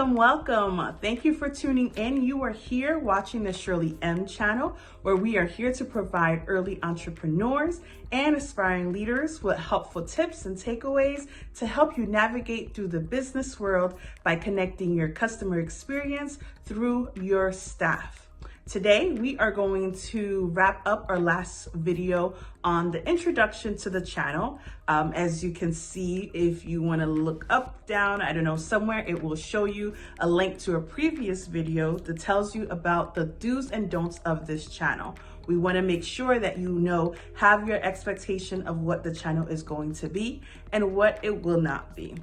Welcome. Thank you for tuning in. You are here watching the Shirley M channel, where we are here to provide early entrepreneurs and aspiring leaders with helpful tips and takeaways to help you navigate through the business world by connecting your customer experience through your staff. Today, we are going to wrap up our last video on the introduction to the channel. As you can see, if you want to look up, down, I don't know, somewhere, it will show you a link to a previous video that tells you about the do's and don'ts of this channel. We want to make sure that you have your expectation of what the channel is going to be and what it will not be.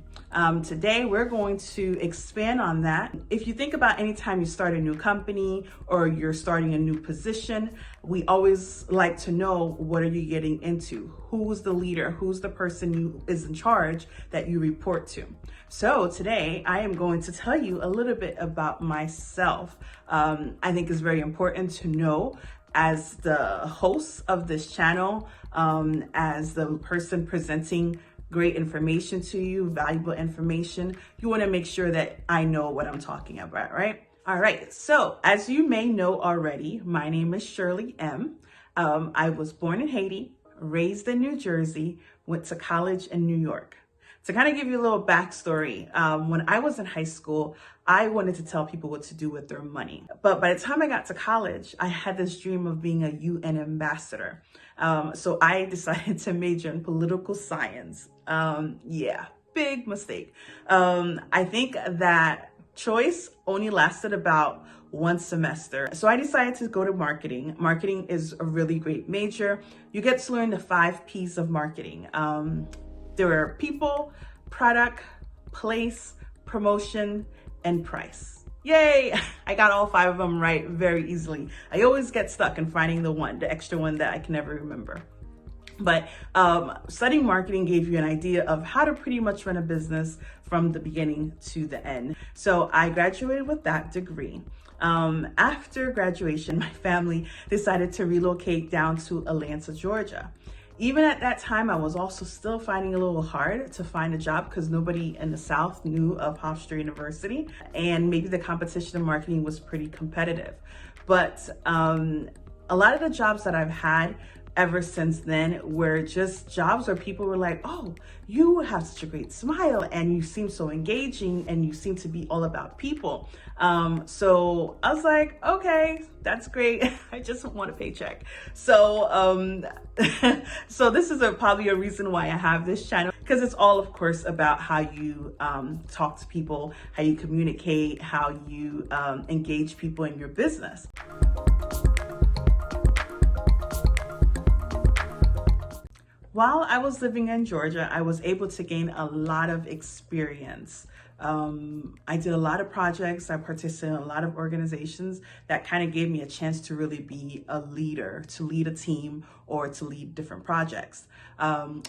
Today, we're going to expand on that. If you think about any time you start a new company or you're starting a new position, we always like to know, what are you getting into? Who's the leader? Who's the person who is in charge that you report to? So today, I am going to tell you a little bit about myself. I think it's very important to know, as the host of this channel, as the person presenting great information to you, valuable information, you want to make sure that I know what I'm talking about, right? All right, so as you may know already, my name is Shirley M. I was born in Haiti, raised in New Jersey, went to college in New York. To kind of give you a little backstory, when I was in high school, I wanted to tell people what to do with their money. But by the time I got to college, I had this dream of being a UN ambassador. So I decided to major in political science. Big mistake. I think that choice only lasted about one semester. So I decided to go to marketing. Marketing is a really great major. You get to learn the 5 P's of marketing. There are people, product, place, promotion, and price. Yay! I got all 5 of them right very easily. I always get stuck in finding the extra one that I can never remember. But studying marketing gave you an idea of how to pretty much run a business from the beginning to the end. So I graduated with that degree. After graduation, my family decided to relocate down to Atlanta, Georgia. Even at that time, I was also still finding it a little hard to find a job because nobody in the South knew of Hofstra University, and maybe the competition in marketing was pretty competitive. But a lot of the jobs that I've had ever since then were just jobs where people were like, oh, you have such a great smile and you seem so engaging and you seem to be all about people. So I was like, okay, that's great. I just want a paycheck. So, so this is probably a reason why I have this channel, because it's all, of course, about how you talk to people, how you communicate, how you engage people in your business. While I was living in Georgia, I was able to gain a lot of experience. I did a lot of projects. I participated in a lot of organizations that kind of gave me a chance to really be a leader, to lead a team or to lead different projects.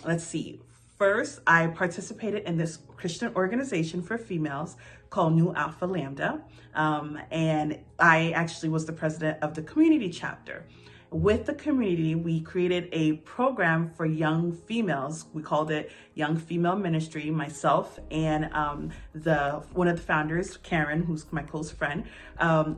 Let's see. First, I participated in this Christian organization for females called New Alpha Lambda. And I actually was the president of the community chapter. With the community, we created a program for young females. We called it Young Female Ministry. Myself and one of the founders, Karen, who's my close friend,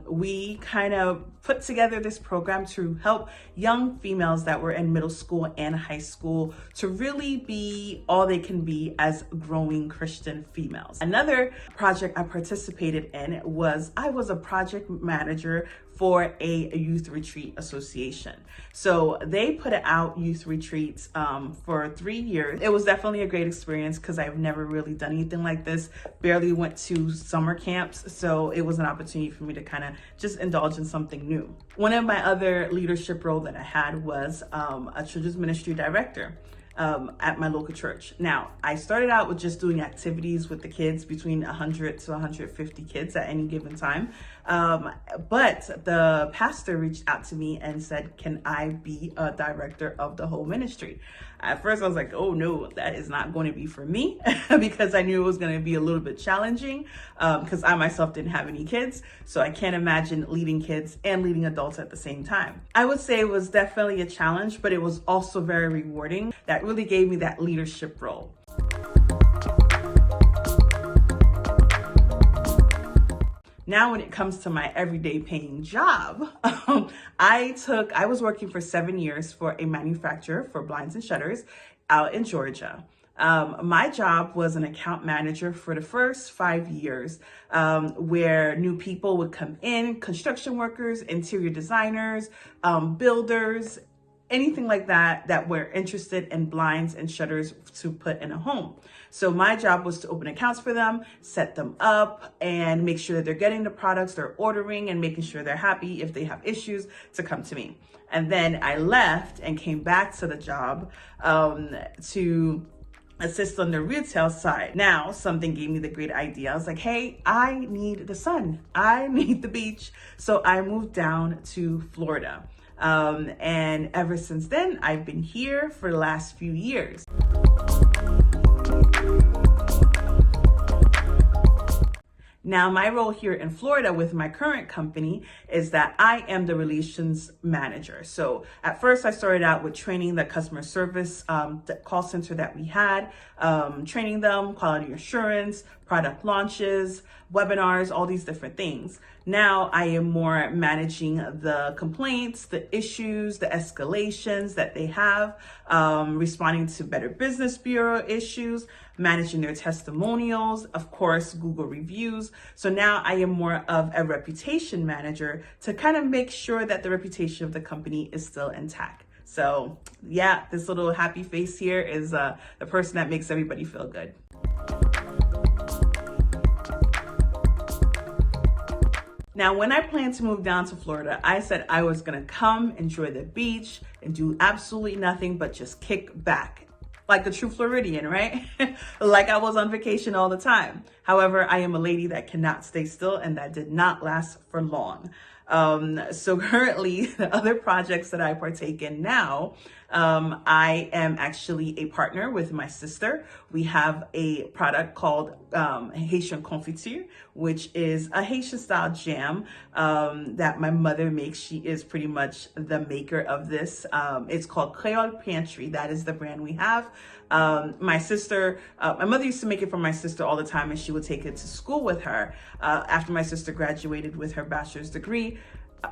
we kind of put together this program to help young females that were in middle school and high school to really be all they can be as growing Christian females. Another project I participated in was I was a project manager for a youth retreat association. So they put out youth retreats for 3 years. It was definitely a great experience because I've never really done anything like this, barely went to summer camps. So it was an opportunity for me to kind of just indulge in something new. One of my other leadership role that I had was a children's ministry director at my local church. Now, I started out with just doing activities with the kids, between 100 to 150 kids at any given time. But the pastor reached out to me and said, can I be a director of the whole ministry? At first I was like, oh no, that is not going to be for me because I knew it was going to be a little bit challenging because I myself didn't have any kids. So I can't imagine leading kids and leading adults at the same time. I would say it was definitely a challenge, but it was also very rewarding. That really gave me that leadership role. Now, when it comes to my everyday paying job, I was working for 7 years for a manufacturer for blinds and shutters out in Georgia. My job was an account manager for the first 5 years, where new people would come in, construction workers, interior designers, builders, anything like that were interested in blinds and shutters to put in a home. So my job was to open accounts for them, set them up, and make sure that they're getting the products they're ordering and making sure they're happy. If they have issues, to come to me. And then I left and came back to the job to assist on the retail side. Now, something gave me the great idea. I was like, hey, I need the sun. I need the beach. So I moved down to Florida. And ever since then, I've been here for the last few years. Now, my role here in Florida with my current company is that I am the relations manager. So at first I started out with training the customer service, the call center that we had, training them, quality assurance, product launches, webinars, all these different things. Now I am more managing the complaints, the issues, the escalations that they have, responding to Better Business Bureau issues, managing their testimonials, of course, Google reviews. So now I am more of a reputation manager to kind of make sure that the reputation of the company is still intact. So yeah, this little happy face here is the person that makes everybody feel good. Now, when I planned to move down to Florida, I said I was gonna come enjoy the beach and do absolutely nothing but just kick back. Like a true Floridian, right? Like I was on vacation all the time. However, I am a lady that cannot stay still, and that did not last for long. So currently, the other projects that I partake in now, I am actually a partner with my sister. We have a product called Haitian Confiture, which is a Haitian style jam that my mother makes. She is pretty much the maker of this. It's called Kreyol Pantry. That is the brand we have. My sister, my mother used to make it for my sister all the time, and she would take it to school with her. After my sister graduated with her bachelor's degree,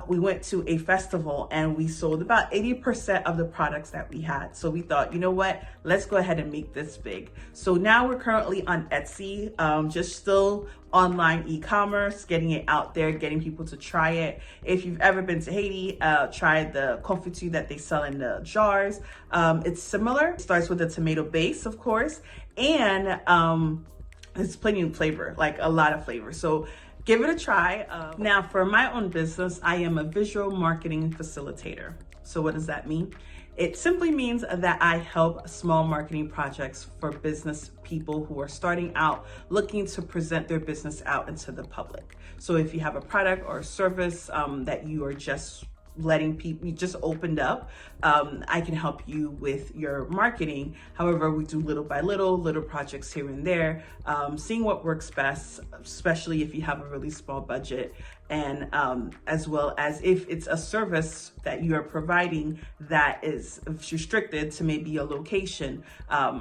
we went to a festival and we sold about 80% of the products that we had. So we thought, you know what, let's go ahead and make this big. So now we're currently on Etsy, just still online e-commerce, getting it out there, getting people to try it. If you've ever been to Haiti, try the confiture that they sell in the jars. It's similar. It starts with a tomato base, of course, and it's plenty of flavor, like a lot of flavor. So give it a try. Now, for my own business, I am a visual marketing facilitator. So what does that mean? It simply means that I help small marketing projects for business people who are starting out, looking to present their business out into the public. So if you have a product or a service that you are just letting people, you just opened up, I can help you with your marketing. However, we do little by little projects here and there, seeing what works best, especially if you have a really small budget, and as well as if it's a service that you are providing that is restricted to maybe a location.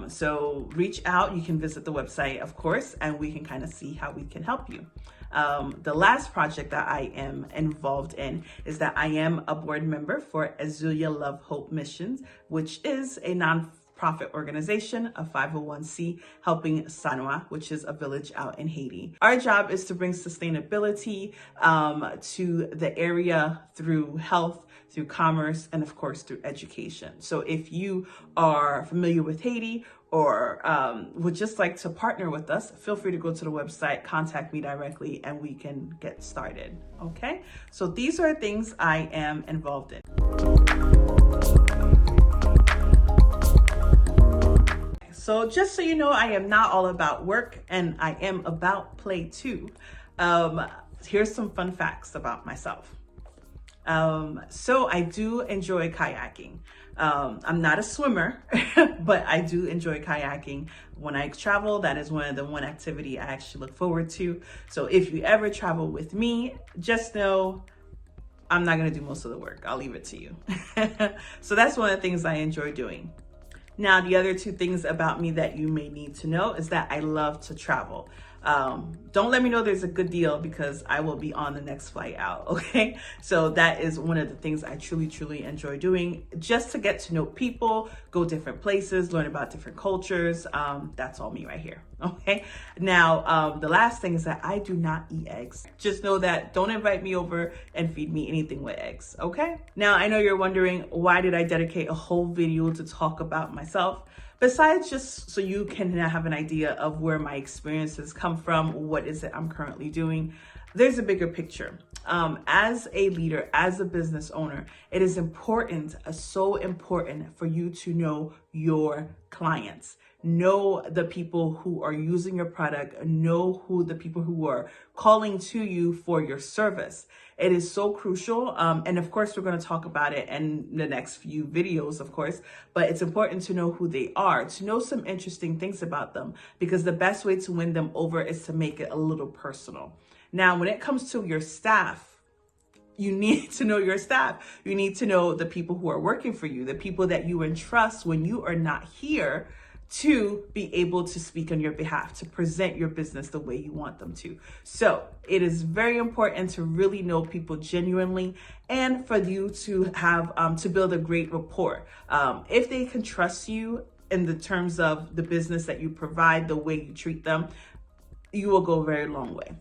So reach out. You can visit the website, of course, and we can kind of see how we can help you. The last project that I am involved in is that I am a board member for Erzulia Love Hope Missions, which is a non-profit organization, a 501c, helping Sanoa, which is a village out in Haiti. Our job is to bring sustainability to the area through health, through commerce, and of course through education. So if you are familiar with Haiti or would just like to partner with us, feel free to go to the website, contact me directly, and we can get started, okay? So these are things I am involved in. So just so you know, I am not all about work, and I am about play too. Here's some fun facts about myself. So I do enjoy kayaking. I'm not a swimmer, but I do enjoy kayaking. When I travel, that is one activity I actually look forward to. So if you ever travel with me, just know I'm not going to do most of the work. I'll leave it to you. So that's one of the things I enjoy doing. Now, the other two things about me that you may need to know is that I love to travel. Don't let me know there's a good deal because I will be on the next flight out, okay? So that is one of the things I truly enjoy doing, just to get to know people, go different places, learn about different cultures. That's all me right here, okay? Now, the last thing is that I do not eat eggs. Just know that, don't invite me over and feed me anything with eggs, okay? Now, I know you're wondering, why did I dedicate a whole video to talk about myself? Besides just so you can have an idea of where my experiences come from, what is it I'm currently doing, there's a bigger picture. As a leader, as a business owner, it is important, so important for you to know your clients. Know the people who are using your product, know who the people who are calling to you for your service. It is so crucial. And of course, we're going to talk about it in the next few videos, of course, but it's important to know who they are, to know some interesting things about them, because the best way to win them over is to make it a little personal. Now, when it comes to your staff, you need to know your staff. You need to know the people who are working for you, the people that you entrust when you are not here, to be able to speak on your behalf, to present your business the way you want them to. So it is very important to really know people genuinely, and for you to have to build a great rapport. If they can trust you in the terms of the business that you provide, the way you treat them, you will go a very long way.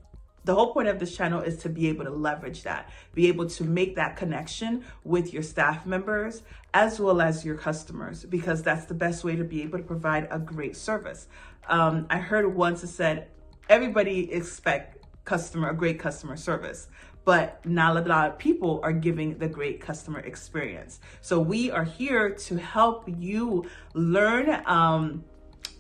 The whole point of this channel is to be able to leverage that, be able to make that connection with your staff members as well as your customers, because that's the best way to be able to provide a great service. I heard once it said, everybody expect a great customer service, but not a lot of people are giving the great customer experience. So we are here to help you learn,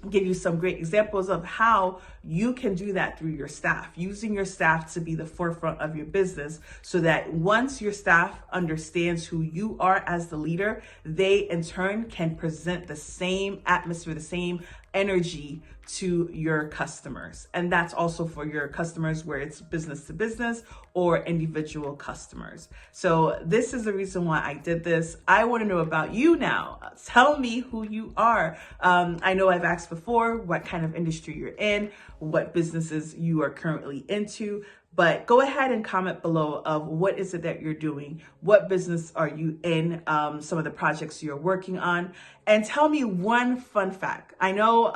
give you some great examples of how you can do that through your staff, using your staff to be the forefront of your business, so that once your staff understands who you are as the leader, they in turn can present the same atmosphere, the same energy to your customers. And that's also for your customers where it's business to business or individual customers. So this is the reason why I did this. I want to know about you now. Tell me who you are. I know I've asked before what kind of industry you're in, what businesses you are currently into, but go ahead and comment below of what is it that you're doing, what business are you in, some of the projects you're working on, and tell me one fun fact. I know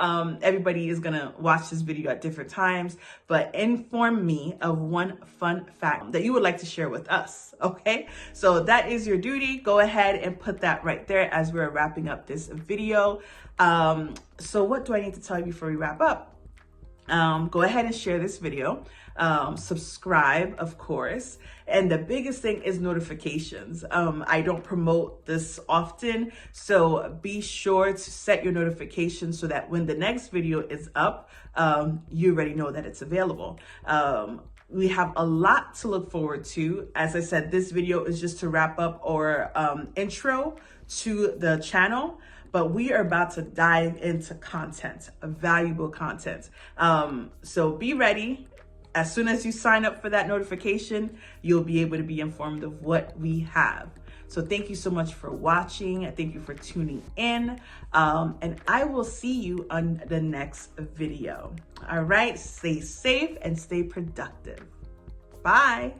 everybody is gonna watch this video at different times, but inform me of one fun fact that you would like to share with us, okay? So that is your duty. Go ahead and put that right there as we're wrapping up this video. So what do I need to tell you before we wrap up? Go ahead and share this video, subscribe, of course, and the biggest thing is notifications. I don't promote this often, so be sure to set your notifications so that when the next video is up, you already know that it's available. We have a lot to look forward to. As I said, this video is just to wrap up our intro to the channel, but we are about to dive into content, valuable content. So be ready. As soon as you sign up for that notification, you'll be able to be informed of what we have. So thank you so much for watching. Thank you for tuning in. And I will see you on the next video. All right, stay safe and stay productive. Bye.